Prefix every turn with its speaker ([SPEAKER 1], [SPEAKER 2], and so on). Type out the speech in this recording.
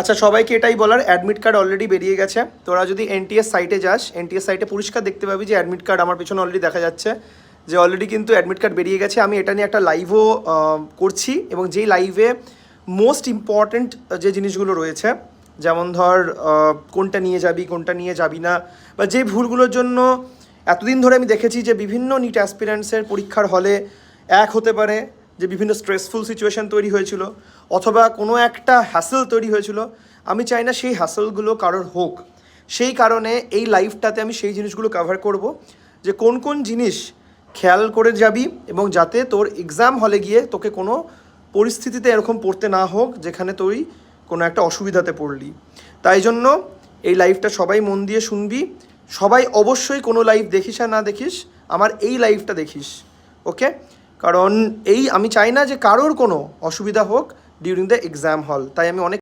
[SPEAKER 1] আচ্ছা, সবাইকে এটাই বলার, অ্যাডমিট কার্ড অলরেডি বেরিয়ে গেছে। তোরা যদি এনটিএস সাইটে যাস, এনটিএস সাইটে পরিষ্কার দেখতে পাবি যে অ্যাডমিট কার্ড আমার পেছনে অলরেডি দেখা যাচ্ছে যে অলরেডি কিন্তু অ্যাডমিট কার্ড বেরিয়ে গেছে। আমি এটা নিয়ে একটা লাইভও করছি, এবং যেই লাইভে মোস্ট ইম্পর্ট্যান্ট যে জিনিসগুলো রয়েছে, যেমন ধর কোনটা নিয়ে যাবি, কোনটা নিয়ে যাবি না, বা যে ভুলগুলোর জন্য এতদিন ধরে আমি দেখেছি যে বিভিন্ন নিট অ্যাসপিরেন্টসের পরীক্ষার হলে এক হতে পারে যে বিভিন্ন স্ট্রেসফুল সিচুয়েশন তৈরি হয়েছিল, অথবা কোনো একটা হ্যাসেল তৈরি হয়েছিল। আমি চাই না সেই হ্যাসেলগুলো কারোর হোক। সেই কারণে এই লাইফটাতে আমি সেই জিনিসগুলো কভার করব, যে কোন কোন জিনিস খেয়াল করে যাবি, এবং যাতে তোর এক্সাম হলে গিয়ে তোকে কোনো পরিস্থিতিতে এরকম পড়তে না হোক যেখানে তুই কোনো একটা অসুবিধাতে পড়লি। তাই জন্য এই লাইভটা সবাই মন দিয়ে শুনবি। সবাই অবশ্যই কোনো লাইভ দেখিস আর না দেখিস, আমার এই লাইভটা দেখিস, ওকে? কারণ আমি চাই না যে কারোর কোনো অসুবিধা হোক ডিউরিং দ্য এক্সাম হল। তাই আমি অনেক